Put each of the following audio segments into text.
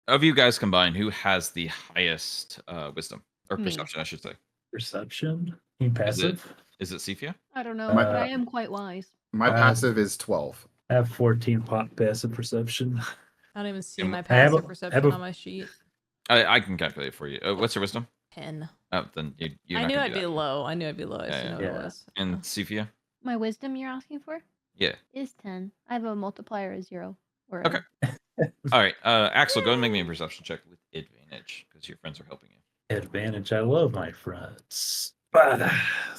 of you guys combined, who has the highest wisdom or Me. perception, I should say? Perception? Is it Passive? Cephea? I don't know, My- but I am quite wise. My Uh, passive is 12. I have 14 passive perception. I don't even see And my I have a- passive perception on my sheet. I can calculate it for you. What's your wisdom? 10. Oh, then you're I not knew gonna I'd do be that. low. I knew I'd be low. I just Yeah, didn't know what yeah. it was. And Cephea? My wisdom you're asking for Yeah. is 10. I have a multiplier of 0. Or Okay. All right. Axel, go and make me a perception check with advantage because your friends are helping you. Advantage. I love my friends.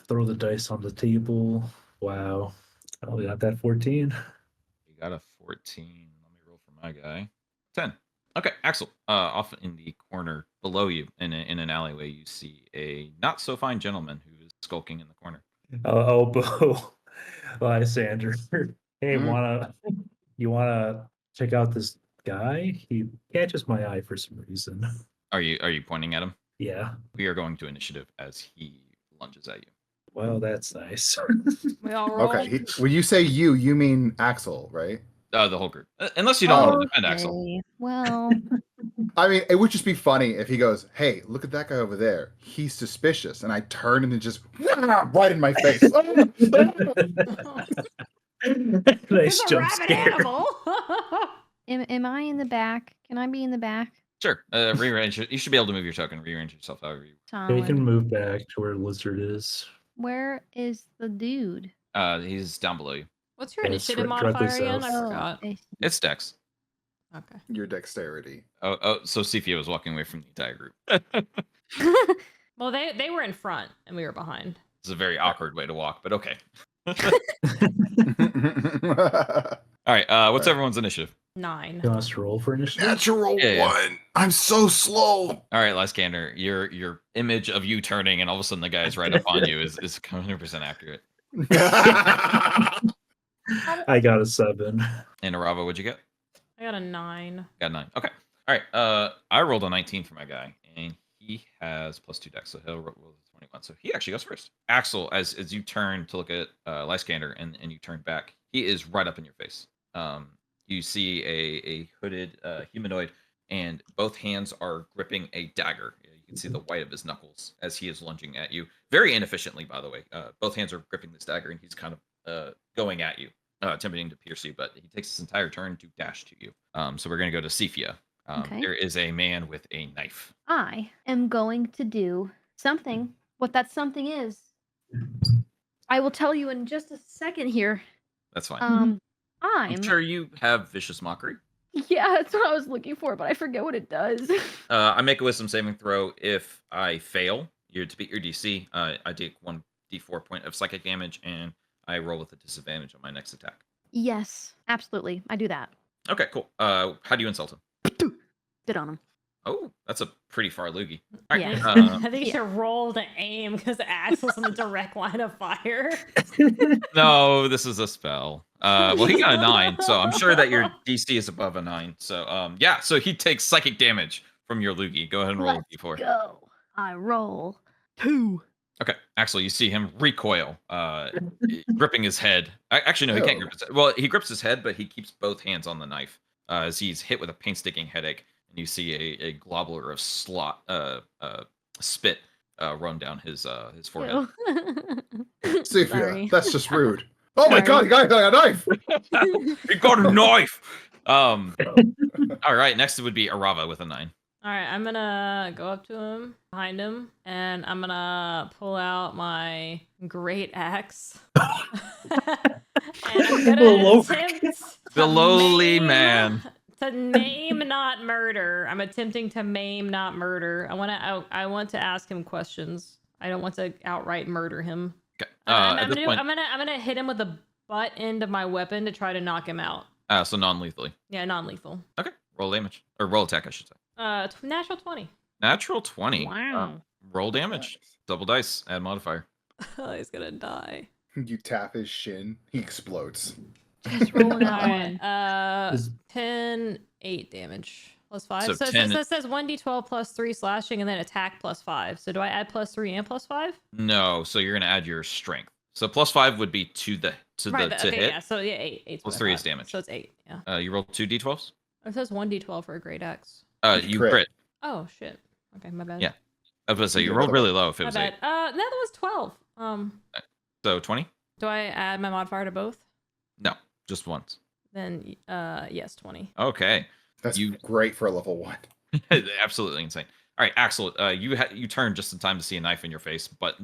Throw the dice on the table. Wow. I only got that 14. You got a 14. Let me roll for my guy. 10. Okay, Axel. Off in the corner below you, in an alleyway, you see a not so fine gentleman who is skulking in the corner. Elbow. Lysander. Hey, Mm. you wanna check out this guy? He catches my eye for some reason. Are you pointing at him? Yeah. We are going to initiative as he lunges at you. Well, that's nice. We all roll. Okay. When you say you mean Axel, right? The whole group, unless you don't want to defend Axel. Okay, well, I mean, it would just be funny if he goes, "Hey, look at that guy over there. He's suspicious," and I turn and it just right in my face. Nice There's a jump rabbit scare. animal. am I in the back? Can I be in the back? Sure. Rearrange it. You should be able to move your token. Rearrange yourself however you. Yeah, you Solid. can move back to where Lizard is. Where is the dude? He's down below you. What's your Yeah, it's initiative directly modifier again? I south. forgot. I see. It's Dex. Okay. Your dexterity. Oh, so Cephea was walking away from the entire group. Well, they were in front and we were behind. It's a very awkward way to walk, but okay. All right. What's everyone's initiative? 9. You want us to roll for initiative? Natural Yeah. one. I'm so slow. All right, Lysander, your image of you turning and all of a sudden the guy is right up on you is 100% accurate. I got a 7. And Arava, what'd you get? I got a 9. Got 9. Okay. All right. I rolled a 19 for my guy, and he has +2 dex, so he'll roll 21. So he actually goes first. Axel, as you turn to look at Lysander and you turn back, he is right up in your face. You see a hooded humanoid, and both hands are gripping a dagger. You can see the white of his knuckles as he is lunging at you. Very inefficiently, by the way. Both hands are gripping this dagger, and he's kind of going at you, attempting to pierce you, but he takes his entire turn to dash to you. So we're going to go to Cephea. Okay. There is a man with a knife. I am going to do something. What that something is, I will tell you in just a second here. That's fine. I'm I'm sure you have vicious mockery. Yeah, that's what I was looking for, but I forget what it does. I make a wisdom saving throw. If I fail, you're to beat your DC. I take 1d4 point of psychic damage, and I roll with a disadvantage on my next attack. Yes, absolutely. I do that. Okay, cool. How do you insult him? Did on him. Oh, that's a pretty far loogie. All right. Yeah. I think you should roll to aim because Axel's in the direct line of fire. No, this is a spell. Well, he got a 9, so I'm sure that your DC is above a 9. So, yeah, so he takes psychic damage from your loogie. Go ahead and roll a d4. Go. I roll 2. Okay, Axel, you see him recoil, gripping his head. Actually, no, he can't grip his head. Well, he grips his head, but he keeps both hands on the knife as he's hit with a painstaking headache. And you see a globular of spit run down his forehead. Cephea, Sorry. that's just rude. Oh my Sorry. god, he got a knife! He got a knife! All right, next it would be Arava with a 9. All right, I'm gonna go up to him, behind him, and I'm gonna pull out my great axe. And I'm gonna attempt The to lowly maim- man. To maim, not murder. I'm attempting to maim, not murder. I want to ask him questions. I don't want to outright murder him. Okay. I'm At this point, gonna hit him with the butt end of my weapon to try to knock him out. so non-lethally. Yeah, non-lethal. Okay, roll damage. Or roll attack, I should say. Natural 20. Natural 20. Wow. Roll damage. Double dice, add modifier. He's gonna die. You tap his shin, he explodes. Just rolling All that one. right. Is- 10, 8 damage. Plus 5. So So, 10 it says 1d12 plus 3 slashing and then attack plus 5. So do I add plus 3 and plus 5? No, so you're gonna add your strength. So +5 would be to Right, hit. yeah. So yeah, 8. 8 Plus 3 is damage. So it's 8. Yeah. You roll 2d12s. It says 1d12 for a great axe. You Crit. crit. Oh shit. Okay, my bad. Yeah. I was going to say, You you did rolled otherwise. really low if it My was bad. 8. That was 12. So 20? Do I add my modifier to both? No, just once. Then yes, 20. Okay. That's You great for a level 1. absolutely insane. All right, Axel, you turn just in time to see a knife in your face, but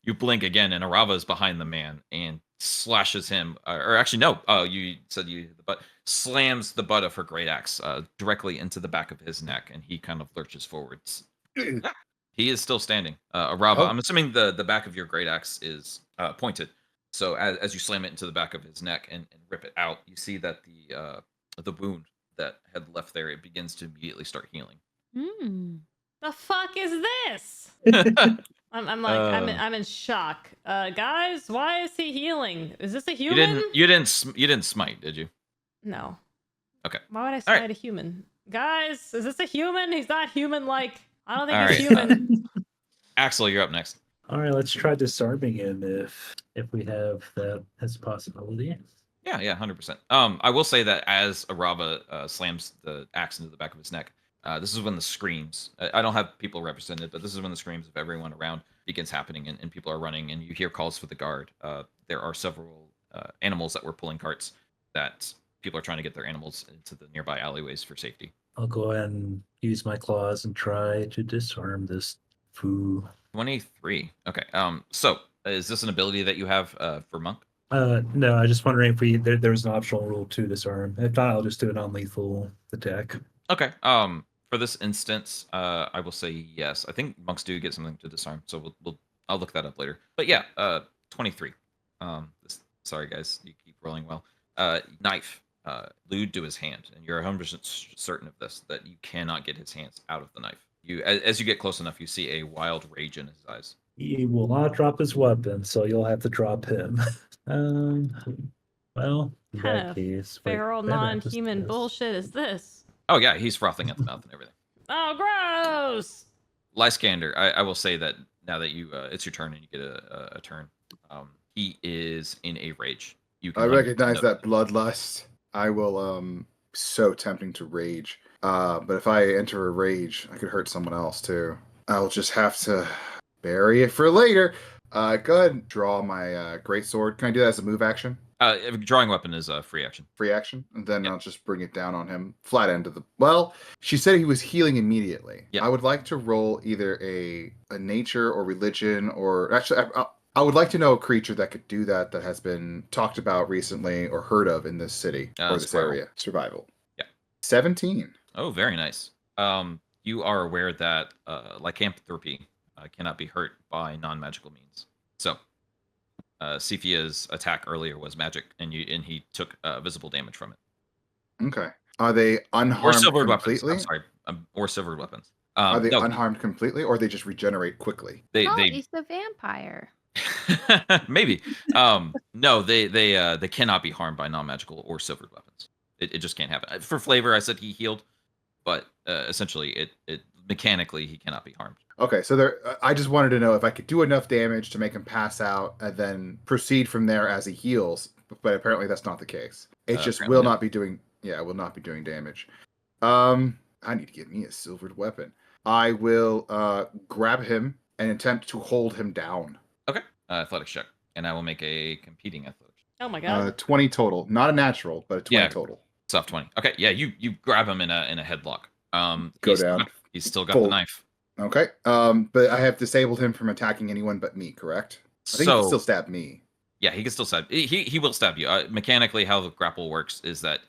you blink again, and Arava is behind the man and slashes him. Or actually, no. You said you hit the butt. Slams the butt of her great axe directly into the back of his neck, and he kind of lurches forwards. He is still standing. Arava, Oh. I'm assuming the back of your great axe is pointed. So as you slam it into the back of his neck and rip it out, you see that the wound that had left there, it begins to immediately start healing. The fuck is this? I'm like I'm in shock. Guys, why is he healing? Is this a human? You didn't smite, did you? No. Okay. Why would I All smite right. a human? Guys, is this a human? He's not human like. I don't think All he's right. human. Axel, you're up next. All right, let's try disarming him if we have that as a possibility. Yeah, 100%. I will say that as Arava slams the axe into the back of his neck, this is when the screams. I don't have people represented, but this is when the screams of everyone around begins happening, and people are running, and you hear calls for the guard. There are several animals that were pulling carts that people are trying to get their animals into the nearby alleyways for safety. I'll go ahead and use my claws and try to disarm this foo. 23. Okay. So is this an ability that you have for monk? No, I just wondering if there's an optional rule to disarm. If not, I'll just do a non-lethal attack. Okay. For this instance, I will say yes. I think monks do get something to disarm, so I'll look that up later. But yeah, 23. Sorry guys, you keep rolling well. Knife, lewd to his hand, and you're 100% certain of this, that you cannot get his hands out of the knife. As you get close enough, you see a wild rage in his eyes. He will not drop his weapon, so you'll have to drop him. Well, in Kind that of case, feral that happens non-human to us. bullshit is this? Oh yeah, he's frothing at the mouth and everything. Oh, gross! Lysander, I will say that now that you it's your turn and you get a turn, he is in a rage. You can I recognize note that bloodlust. I will so tempting to rage. But if I enter a rage, I could hurt someone else too. I'll just have to bury it for later. Go ahead and draw my great sword. Can I do that as a move action? Drawing weapon is a free action. Free action? And then Yep. I'll just bring it down on him. Flat end of the... Well, she said he was healing immediately. Yep. I would like to roll either a nature or religion or... Actually, I would like to know a creature that could do that has been talked about recently or heard of in this city or this Survival. area. Survival. Yeah. 17. Oh, very nice. You are aware that lycanthropy cannot be hurt by non-magical means. So, Cephea's attack earlier was magic, and he took visible damage from it. Okay. Are they Or unharmed silvered weapons. completely? I'm sorry. Or silvered weapons. Are they No, unharmed completely, or they just regenerate quickly? they He's a vampire. maybe. No, they cannot be harmed by non-magical or silvered weapons. It just can't happen. For flavor, I said he healed, but essentially, it mechanically he cannot be harmed. Okay, so there. I just wanted to know if I could do enough damage to make him pass out, and then proceed from there as he heals. But apparently, that's not the case. It just Apparently will not. not be doing. Yeah, it will not be doing damage. I need to get me a silvered weapon. I will grab him and attempt to hold him down. Okay. Athletics check, and I will make a competing athletics. Oh my god. 20 total, not a natural, but a 20 Yeah. total. Soft 20. Okay, yeah, you grab him in a headlock. Go he's down. He's still got Full. the knife. Okay. But I have disabled him from attacking anyone but me. Correct? I think he can still stab me. Yeah, he can still stab. He will stab you. Mechanically, how the grapple works is that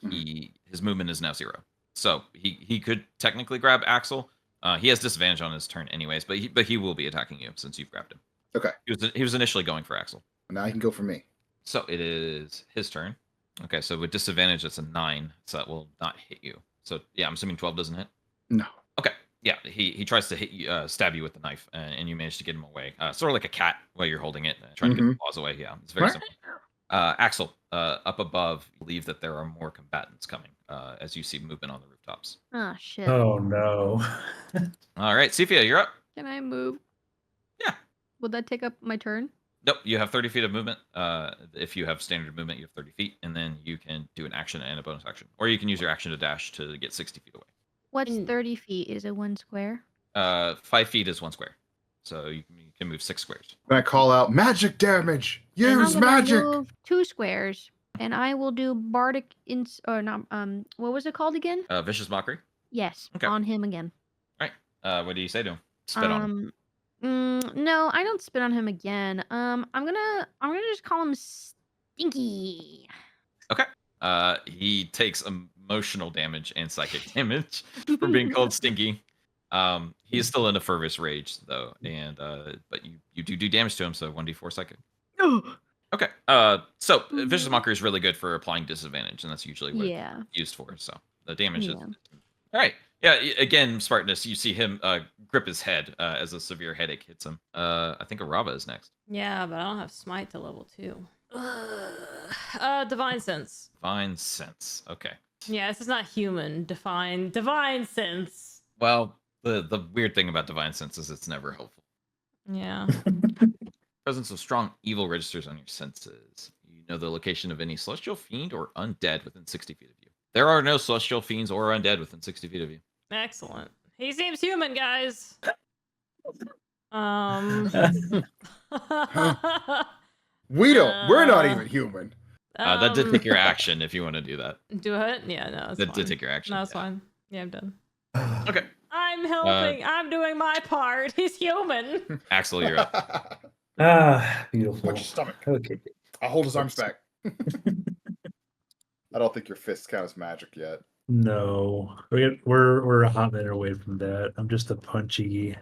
his movement is now 0. So he could technically grab Axel. He has disadvantage on his turn anyways, but he will be attacking you since you've grabbed him. Okay. He was initially going for Axel. Now he can go for me. So it is his turn. Okay, so with disadvantage, it's a 9, so that will not hit you. So yeah, I'm assuming 12 doesn't hit. No. Okay. Yeah, he tries to hit you, stab you with the knife, and you manage to get him away. Sort of like a cat while you're holding it, trying to get the claws away. Yeah, it's very simple. Axel, up above, you believe that there are more combatants coming as you see movement on the rooftops. Oh shit. Oh no. All right, Cephea, you're up. Can I move? Yeah. Would that take up my turn? Nope, you have 30 feet of movement. If you have standard movement, you have 30 feet, and then you can do an action and a bonus action. Or you can use your action to dash to get 60 feet away. What's And- 30 feet? Is it 1 square? 5 feet is 1 square, so you can move 6 squares. When I call out magic damage, And use I'm gonna magic. move 2 squares, and I will do bardic or not. What was it called again? Vicious mockery. Yes, Okay. on him again. What do you say to him? Spit on him. No, I don't spit on him again. I'm gonna just call him Stinky. Okay. He takes emotional damage and psychic damage from being called stinky. He is still in a furthest rage though, and but you do damage to him, so 1d4 psychic. Okay. So vicious mockery is really good for applying disadvantage, and that's usually what Yeah. it's used for. So the damage is Yeah. all right. Yeah. Again, Spartanus, you see him grip his head as a severe headache hits him. I think Arava is next. Yeah, but I don't have smite to level 2. Divine sense. Divine sense. Okay. Yeah, this is not human. Divine sense. Well, the weird thing about divine sense is it's never helpful. Yeah. Presence of strong evil registers on your senses. You know the location of any celestial fiend or undead within 60 feet of you. There are no celestial fiends or undead within 60 feet of you. Excellent. He seems human, guys. We're not even human. That did take your action if you want to do that. Do it? Yeah, no, it's That fine. did take your action. No, it's yeah. fine. Yeah, I'm done. Okay. I'm helping. I'm doing my part. He's human. Axel, you're up. Beautiful. Watch your stomach. Okay. I'll hold his arms back. I don't think your fists count as magic yet. No, we're a hot minute away from that. I'm just a punchy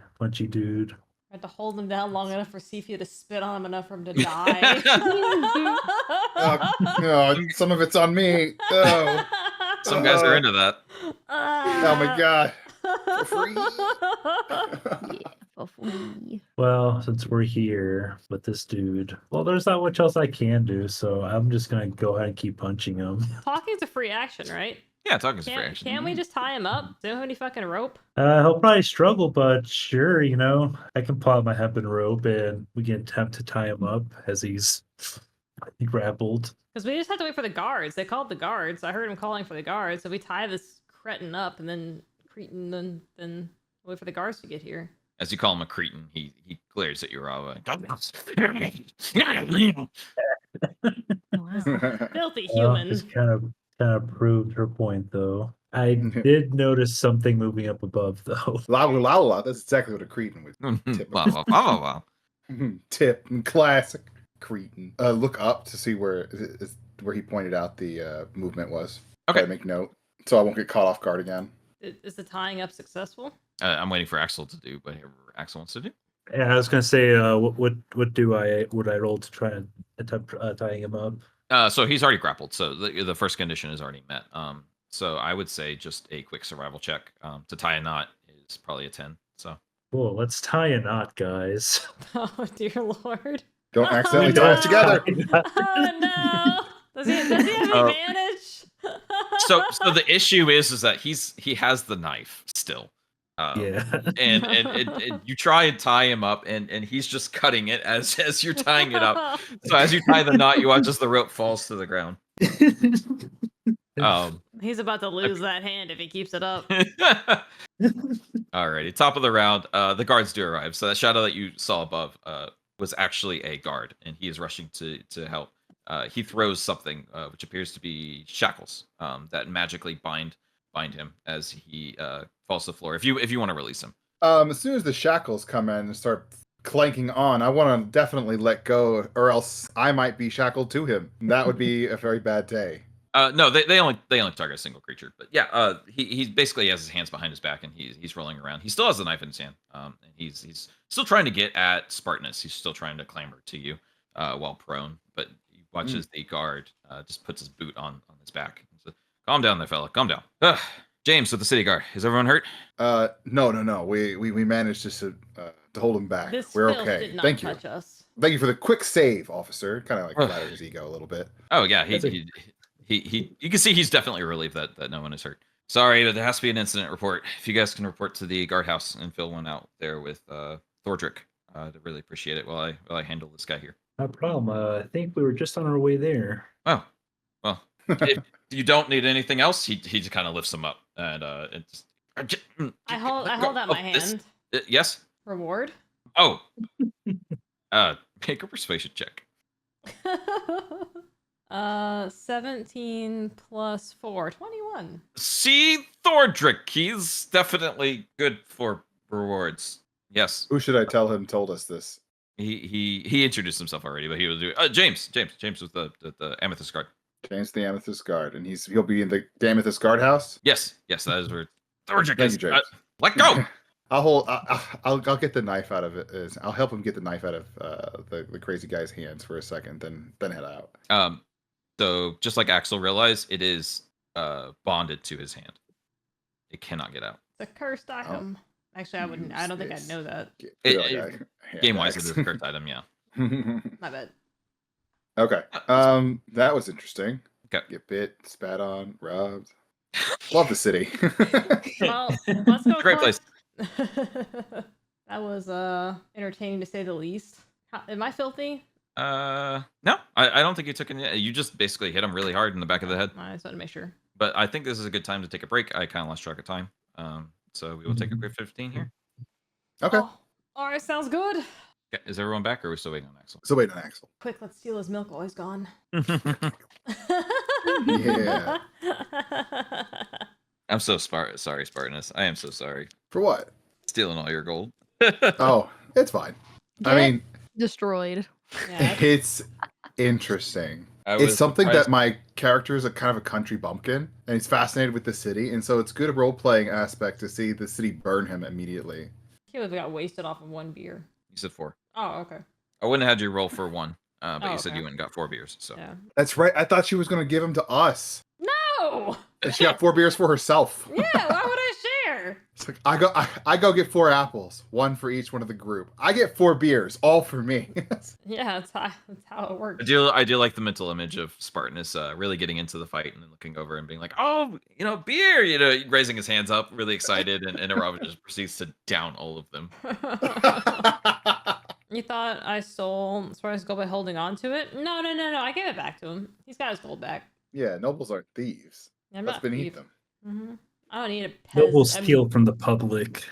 dude. I had to hold him down long enough for Cephea to spit on him enough for him to die. No, some of it's on me. Oh, Some guys are into that. oh my god. For free. Yeah, for free. Well, since we're here with this dude, well, there's not much else I can do, so I'm just gonna go ahead and keep punching him. Talking's a free action, right? Yeah, talking is free action. Can't we just tie him up? Do you have any fucking rope? He'll probably struggle, but sure, I can pull out my hempen rope and we can attempt to tie him up as he's grappled. Because we just have to wait for the guards. They called the guards. I heard him calling for the guards. So we tie this cretin up and then then wait for the guards to get here. As you call him a cretin, he glares at you, Arava. Filthy Well, human. this kind of proved her point, though. I did notice something moving up above, though. La la la. That's exactly what a cretin would tip. Wow. Tip. Classic cretin. Look up to see where he pointed out the movement was. Okay. Try to make note so I won't get caught off guard again. Is the tying up successful? I'm waiting for Axel to do whatever Axel wants to do. Yeah, I was gonna say, what would I roll to try and attempt tying him up? So he's already grappled, so the first condition is already met. So I would say just a quick survival check. To tie a knot is probably a 10. So Cool, let's tie a knot, guys. Oh dear lord. Don't Oh, accidentally no. tie us together. Oh no. Does he have Oh. advantage? so the issue is that he has the knife still. Yeah. and you try and tie him up, and he's just cutting it as you're tying it up. So as you tie the knot, you watch as the rope falls to the ground. He's about to lose that hand if he keeps it up. Alrighty, top of the round. The guards do arrive. So that shadow that you saw above was actually a guard, and he is rushing to help. He throws something which appears to be shackles that magically bind him as he falls to the floor. If you want to release him. As soon as the shackles come in and start clanking on, I want to definitely let go, or else I might be shackled to him. That would be a very bad day. No, they only target a single creature. But yeah, he basically has his hands behind his back and he's rolling around. He still has the knife in his hand. And he's still trying to get at Spartanus. He's still trying to clamber to you while prone. But he watches the guard just puts his boot on his back. So, calm down there, fella. Calm down. James with the city guard. Is everyone hurt? No. We managed to hold him back. This We're filth okay. did not Thank you. touch us. Thank you for the quick save, officer. Kind of like flattered his ego a little bit. Oh yeah, That's he you can see he's definitely relieved that no one is hurt. Sorry, but there has to be an incident report. If you guys can report to the guardhouse and fill one out there with Thordrick, I'd really appreciate it while I handle this guy here. No problem. I think we were just on our way there. Oh, well, if you don't need anything else, he just kind of lifts him up and just I hold out my hand. Yes. Reward. Oh. Make a persuasion check. 17 plus 4, 21. See Thordrick. He's definitely good for rewards. Yes. Who should I tell him told us this? He introduced himself already, but he was James. James was the Amethyst Guard. James the Amethyst Guard, and he'll be in the Amethyst Guard house. Yes, that is where Thordrick Thank is. you, James. Let go. I'll get the knife out of it. I'll help him get the knife out of the crazy guy's hands for a second, then head out. So just like Axel realized, it is bonded to his hand. It cannot get out. It's a cursed item. Actually, I wouldn't. I don't think I'd know that. Game wise, it is a cursed item. Yeah. My bad. Okay. That was interesting. Okay. Get bit, spat on, rubbed. Love the city. Well, let's go. Great place. That was entertaining to say the least. Am I filthy? No, I don't think you took any. You just basically hit him really hard in the back of the head. I just wanted to make sure. But I think this is a good time to take a break. I kind of lost track of time. So we will take a quick 15 here. Okay. Oh, all right, sounds good. Okay, is everyone back, or are we still waiting on Axel? So wait on Axel. Quick, let's steal his milk while he's gone. Yeah. I'm so sorry, Spartanus. I am so sorry. For what? Stealing all your gold. Oh, it's fine. Get I mean, destroyed. Yeah, it's interesting. I It's was something surprised- that my character is a kind of a country bumpkin, and he's fascinated with the city, and so it's good role playing aspect to see the city burn him immediately. he would have got wasted off of one beer. You said 4. Oh, okay. I wouldn't have had you roll for 1, but Oh, you said okay. you went and got 4 beers. So Yeah. That's right. I thought she was going to give him to us, No. and she got 4 beers for herself. Yeah. Why would I share? It's like I go get 4 apples, 1 for each one of the group. I get 4 beers, all for me. Yeah, that's how it works. I do like the mental image of Spartanus really getting into the fight and then looking over and being like, oh, beer, raising his hands up, really excited, and Arava just proceeds to down all of them. You thought I stole Spartanus' gold by holding on to it? No. I gave it back to him. He's got his gold back. Yeah, nobles aren't thieves. I'm That's not beneath thief. them. Mm-hmm. I don't need a pez. Nobles steal from the public.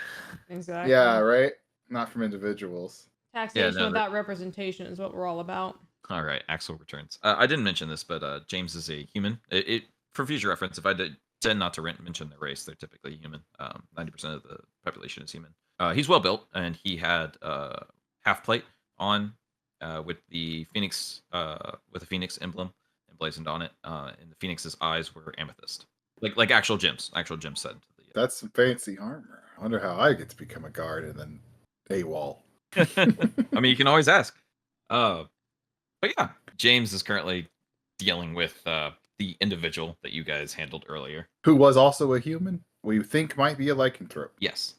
Exactly. Yeah, right? Not from individuals. Taxation no, without representation is what we're all about. All right, Axel returns. I didn't mention this, but James is a human. For future reference, if I tend not to mention their race, they're typically human. 90% of the population is human. He's well built, and he had half plate on with the phoenix emblem emblazoned on it, and the phoenix's eyes were amethyst, like actual gems. Actual gems said. That's some fancy armor. I wonder how I get to become a guard and then AWOL. I mean, you can always ask. But yeah, James is currently dealing with the individual that you guys handled earlier. Who was also a human, we think might be a lycanthrope. Yes.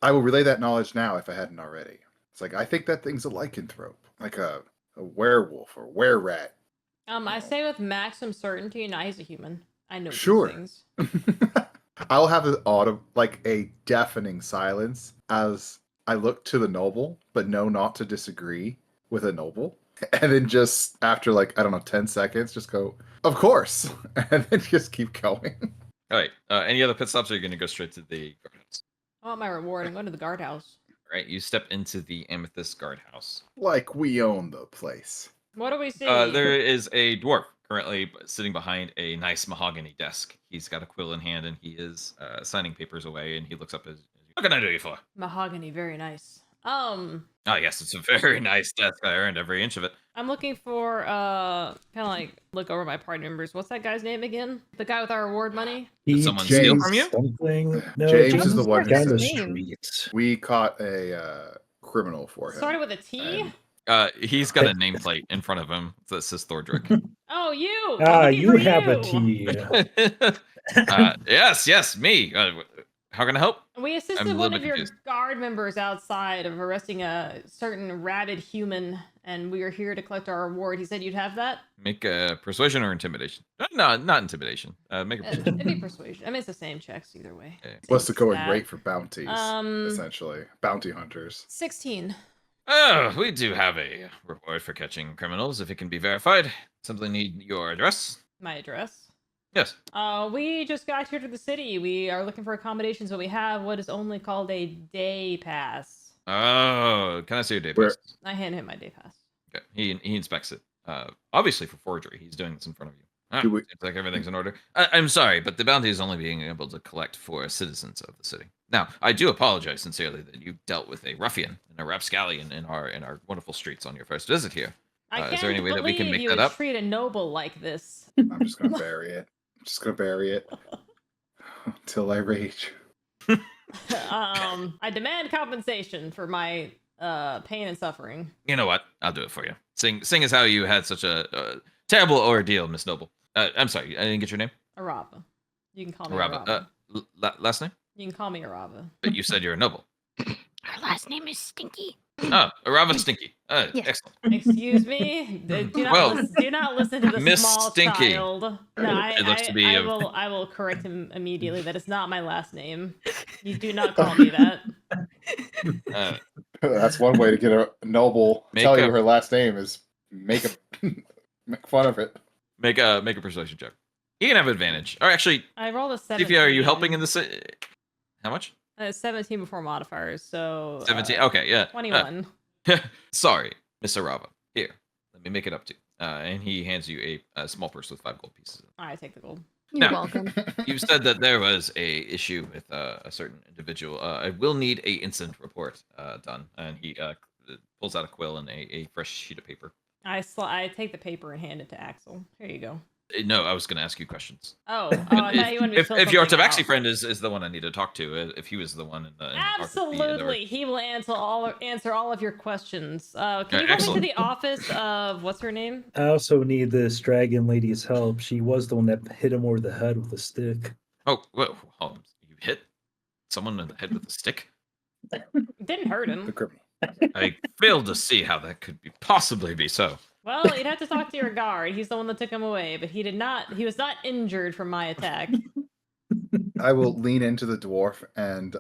I will relay that knowledge now if I hadn't already. It's like, I think that thing's a lycanthrope. Like a werewolf or were-rat. I say with maximum certainty, nah, he's a human. I know Sure. these things. I'll have a deafening silence as I look to the noble, but know not to disagree with a noble. And then just after 10 seconds, just go, of course. And then just keep going. All right. Any other pit stops, or are you going to go straight to the guardhouse? I want my reward. I'm going to the guardhouse. All right. You step into the amethyst guardhouse. Like we own the place. What do we see? There is a dwarf currently sitting behind a nice mahogany desk. He's got a quill in hand, and he is signing papers away, and he looks up as, what can I do you for? Mahogany, very nice. Oh, yes, it's a very nice desk. I earned every inch of it. I'm looking for look over my party members. What's that guy's name again? The guy with our reward money? Did someone steal from you? Something. No, James is the one who down the said- street. We caught a criminal for him. Started with a T? And He's got a nameplate in front of him that says Thordrick. Oh, you! Ah, I'm looking you for have a you. T. Yes, me. How can I help? We I'm assisted a little one bit of your confused. guard members outside of arresting a certain ratted human, and we are here to collect our reward. He said you'd have that? Make a persuasion or intimidation. No, not intimidation. Make a persuasion. It'd be persuasion. I mean, it's the same checks either way. Okay. what's the going Stat. rate for bounties? Um, Essentially, bounty hunters. 16. Oh, we do have a reward for catching criminals if it can be verified. Simply need your address. My address. Yes. We just got here to the city. We are looking for accommodations, but we have what is only called a day pass. Oh, can I see your day Where- pass? I hand him my day pass. Okay. He inspects it. Obviously for forgery. He's doing this in front of you. Do we- Seems like everything's in order. I'm sorry, but the bounty is only being able to collect for citizens of the city. Now, I do apologize sincerely that you dealt with a ruffian and a rapscallion in our wonderful streets on your first visit here. I can't Is there any way that we can believe make you that would up? treat a noble like this. I'm just gonna bury it. I'm just gonna bury it until I rage. I demand compensation for my pain and suffering. You know what? I'll do it for you. Sing as how you had such a terrible ordeal, Miss Noble. I'm sorry, I didn't get your name. Arava. You can call me Arava. Arava. Last name? You can call me Arava. But you said you're a noble. Her last name is Stinky. Oh, Arava Stinky. Yes. Excellent. Excuse me. Do not, Well, do not listen to the Miss small Stinky. child. No, It looks to be I a- will correct him immediately. That is not my last name. You do not call me that. Uh, That's one way to get a noble Make tell you a- her last name is make fun of it. make a persuasion check. You can have advantage. Or actually, I rolled a 17. Cephea, are you helping in this? How much? 17 before modifiers, so 17. Okay, yeah. 21. Sorry, Miss Arava. Here, let me make it up to you. And he hands you a small purse with 5 gold pieces. I take the gold. You're Now- welcome. You said that there was a issue with a certain individual. I will need a incident report done. And he pulls out a quill and a fresh sheet of paper. I take the paper and hand it to Axel. Here you go. No, I was going to ask you questions. Oh, I thought you wanted me to If fill your something Tabaxi out. friend is the one I need to talk to, if he was the one in the Absolutely, he will answer all of your questions. Can you go into excellent. the office of what's her name? I also need this dragon lady's help. She was the one that hit him over the head with a stick. Oh, whoa, hold on. You hit someone in the head with a stick? It didn't hurt The him. criminal. I fail to see how that could possibly be so. Well, you'd have to talk to your guard. He's the one that took him away, but he was not injured from my attack. I will lean into the dwarf and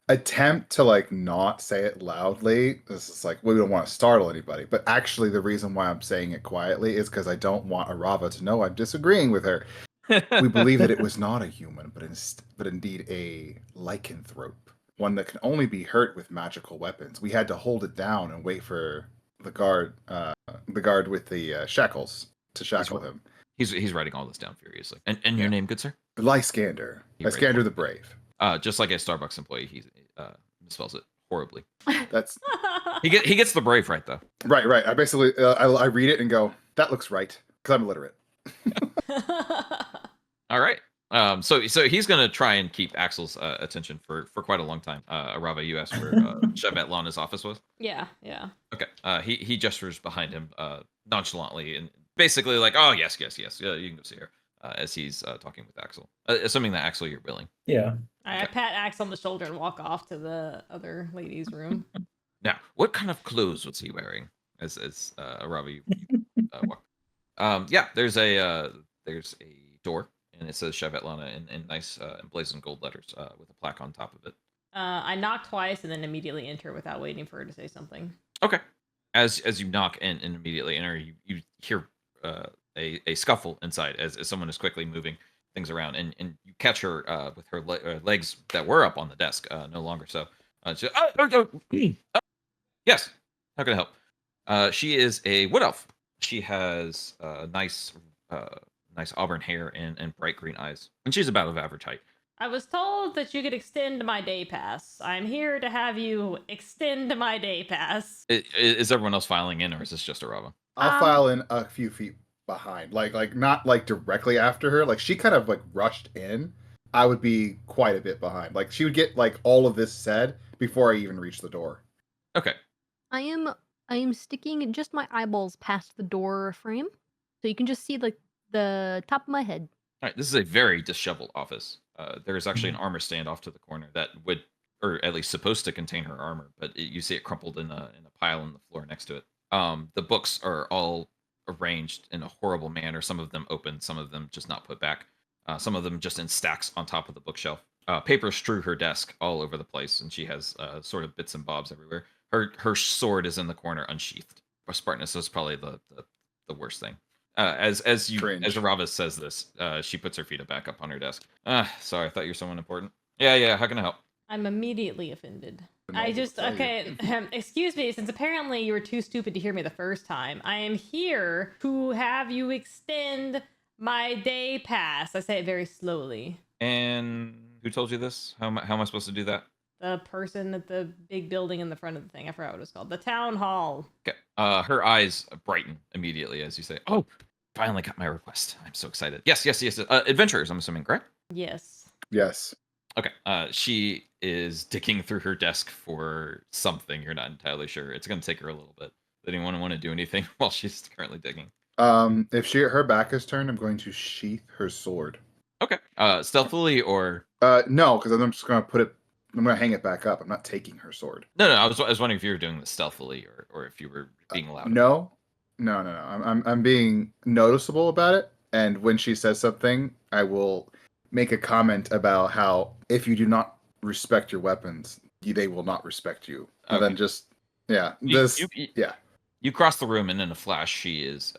attempt to not say it loudly. This is we don't want to startle anybody, but actually the reason why I'm saying it quietly is because I don't want Arava to know I'm disagreeing with her. We believe that it was not a human, but indeed a lycanthrope, one that can only be hurt with magical weapons. We had to hold it down and wait for the guard with the shackles to shackle him. He's writing all this down furiously. And your name, good sir? Lysander. Lysander the Brave. Just like a Starbucks employee, he misspells it horribly. That's He gets the brave right though. right. I basically I read it and go, that looks right, because I'm illiterate. All right. So he's gonna try and keep Axel's attention for quite a long time. Arava, you asked where Cephea office was. yeah. Okay. He gestures behind him nonchalantly and basically oh yes. Yeah, you can go see her. As he's talking with Axel, assuming that Axel, you're willing. Yeah. I pat Axel on the shoulder and walk off to the other lady's room. Now, what kind of clothes was he wearing? As Arava, you walk. Yeah, there's a door, and it says Chevetlana in nice emblazoned gold letters with a plaque on top of it. I knock twice and then immediately enter without waiting for her to say something. Okay. As you knock and immediately enter, you hear a scuffle inside as someone is quickly moving things around, and you catch her with her legs that were up on the desk, no longer so. Yes, how can I help? She is a wood elf. She has nice auburn hair and bright green eyes, and she's about of average height. I was told that you could extend my day pass. I'm here to have you extend my day pass. Is everyone else filing in, or is this just Arava? I'll file in a few feet behind, not directly after her. She kind of rushed in. I would be quite a bit behind. She would get all of this said before I even reach the door. Okay. I am sticking just my eyeballs past the door frame, so you can just see the top of my head. All right, this is a very disheveled office. There is actually an armor stand off to the corner that would, or at least supposed to contain her armor, but you see it crumpled in a pile on the floor next to it. The books are all arranged in a horrible manner. Some of them open, some of them just not put back. Some of them just in stacks on top of the bookshelf. Papers strew her desk all over the place, and she has sort of bits and bobs everywhere. Her sword is in the corner unsheathed. BlueSpartanus is probably the worst thing. As Cringe. Arava says this, she puts her feet back up on her desk. Sorry, I thought you were someone important. Yeah. How can I help? I'm immediately offended. The I noble just tell you. okay. Excuse me, since apparently you were too stupid to hear me the first time. I am here to have you extend my day pass. I say it very slowly. And who told you this? How am I supposed to do that? The person at the big building in the front of the thing. I forgot what it's called. The town hall. Okay. Her eyes brighten immediately as you say, "Oh, finally got my request. I'm so excited." Yes. Adventurers, I'm assuming, correct? Yes. Yes. Okay. She is digging through her desk for something. You're not entirely sure. It's going to take her a little bit. Does anyone want to do anything while she's currently digging? If her back is turned, I'm going to sheath her sword. Okay. Stealthily or No, because I'm just gonna put it. I'm gonna hang it back up. I'm not taking her sword. no. I was wondering if you were doing this stealthily or if you were being allowed. No. I'm being noticeable about it. And when she says something, I will make a comment about how if you do not respect your weapons, they will not respect you. And Okay. then just yeah, You- You cross the room and in a flash, she is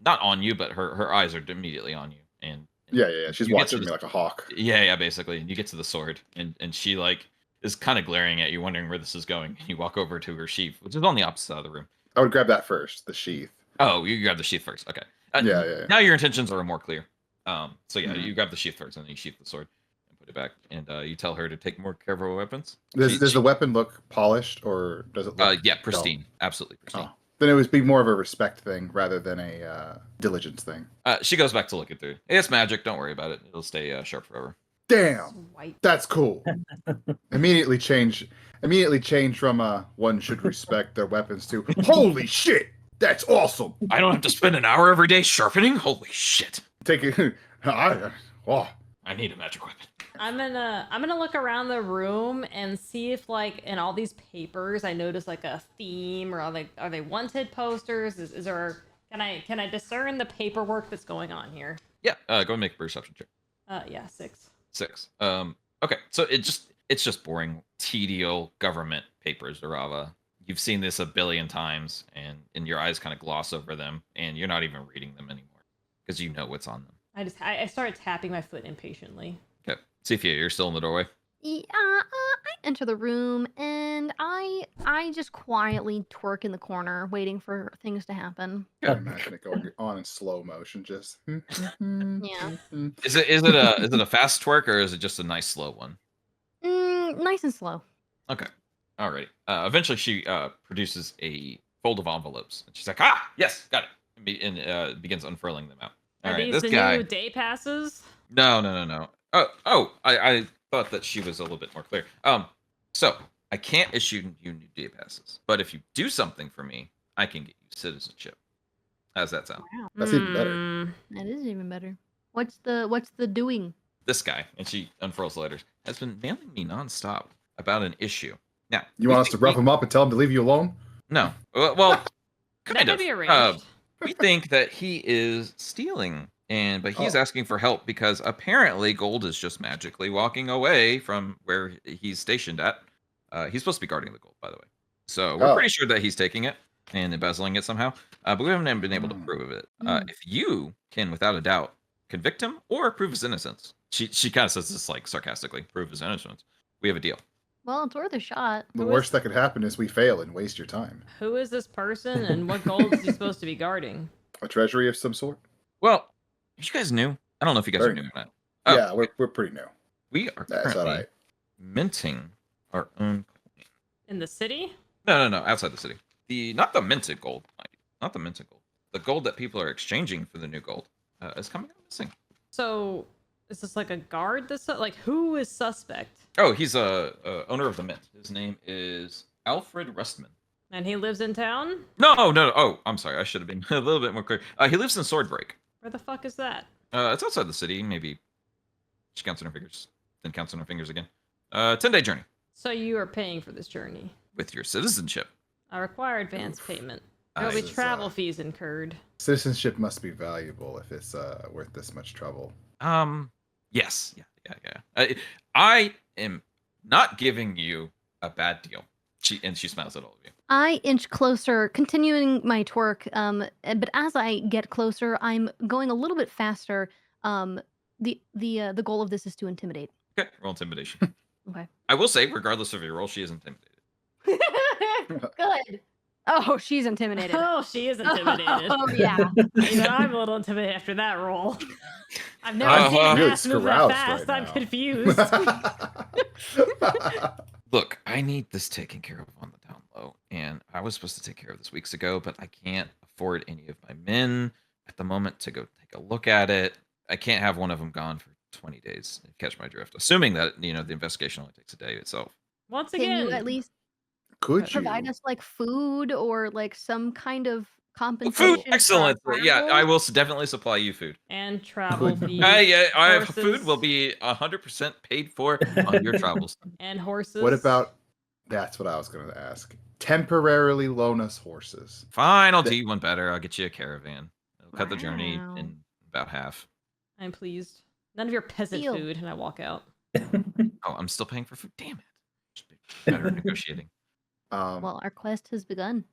not on you, but her eyes are immediately on you. And yeah. She's you get watching to me the- like a hawk. Yeah, basically. And you get to the sword, and she like is kind of glaring at you, wondering where this is going. And you walk over to her sheath, which is on the opposite side of the room. I would grab that first, the sheath. Oh, you grab the sheath first. Okay. Yeah. Now your intentions are more clear. So yeah, Mhm. you grab the sheath first, and then you sheath the sword and put it back. And you tell her to take more care of her weapons. Does the weapon look polished or does it look? Yeah, pristine, absolutely pristine. Oh. Then it would be more of a respect thing rather than a diligence thing. She goes back to look it through. It's magic. Don't worry about it. It'll stay sharp forever. Damn, White. that's cool. Immediately change from one should respect their weapons to holy shit, that's awesome. I don't have to spend an hour every day sharpening. Holy shit! Take it. Oh, I need a magic weapon. I'm gonna look around the room and see if like in all these papers I notice like a theme or are they wanted posters? Is there can I discern the paperwork that's going on here? Yeah. Go ahead and make a perception check. Yeah, 6. 6. Okay. So it's just boring, tedial government papers, Arava. You've seen this a billion times, and your eyes kind of gloss over them, and you're not even reading them anymore because you know what's on them. I started tapping my foot impatiently. Okay. Cephea, you're still in the doorway. I enter the room and I just quietly twerk in the corner, waiting for things to happen. I can imagine it going on in slow motion, just. Yeah. Is it a fast twerk or is it just a nice slow one? Nice and slow. Okay. Alrighty. Eventually, she produces a fold of envelopes. And she's like, yes, got it. And begins unfurling them out. All Are right, these this the guy. new day passes? No. I thought that she was a little bit more clear. So I can't issue you new day passes, but if you do something for me, I can get you citizenship. How's that sound? Wow. That's even better. That is even better. What's the doing? This guy, and she unfurls the letters, has been mailing me nonstop about an issue. Now, You want us to rough him up and tell him to leave you alone? No. Well, That kind could of. be arranged. We think that he is stealing, but he's asking for help because apparently gold is just magically walking away from where he's stationed at. He's supposed to be guarding the gold, by the way. So we're pretty sure that he's taking it and embezzling it somehow, but we haven't been able to prove it. If you can, without a doubt, convict him or prove his innocence, she kind of says this like sarcastically, prove his innocence, we have a deal. Well, it's worth a shot. The worst that could happen is we fail and waste your time. Who is this person and what gold is he supposed to be guarding? A treasury of some sort? Well, are you guys new? I don't know if you guys are Very new or not. Oh, Yeah, we're pretty new. we are That's currently all right. minting our own coin. In the city? No, outside the city. Not the minted gold, mind you. Not the minted gold. The gold that people are exchanging for the new gold is coming up missing. So is this like a guard? Like who is suspect? Oh, he's a owner of the mint. His name is Alfred Rustman. And he lives in town? No. Oh, I'm sorry. I should have been a little bit more clear. He lives in Swordbreak. Where the fuck is that? It's outside the city. Maybe she counts on her fingers, then counts on her fingers again. 10-day journey So you are paying for this journey. with your citizenship. I require advance payment. I There will be This is, travel fees incurred. Citizenship must be valuable if it's worth this much trouble. Yes. Yeah. I am not giving you a bad deal. She smiles at all of you. I inch closer, continuing my twerk. But as I get closer, I'm going a little bit faster. The goal of this is to intimidate. Okay, roll intimidation. Okay. I will say, regardless of your roll, she is intimidated. Good. Oh, she's intimidated. Oh, she is intimidated. Oh yeah. Even I'm a little intimidated after that roll. I've never Uh-huh. seen Really Mass move that caroused fast. right I'm now. confused. Look, I need this taken care of on the down low, and I was supposed to take care of this weeks ago, but I can't afford any of my men at the moment to go take a look at it. I can't have one of them gone for 20 days. Catch my drift. Assuming that the investigation only takes a day itself. Once Can again, you at least Could you? provide us like food or like some kind of compensation? Food, for excellent. our Yeah, I travel? will definitely supply you food. and travel Could- fees. Yeah, food horses. will be 100% paid for on your travels. And horses. What about? That's what I was going to ask. Temporarily loan us horses. Fine, I'll The- do you one better. I'll get you a caravan. It'll cut the journey Wow. in about half. I'm pleased. None of your peasant Deal. food, and I walk out. Oh, I'm still paying for food. Damn it. Should be better at negotiating. Um, Well, our quest has begun.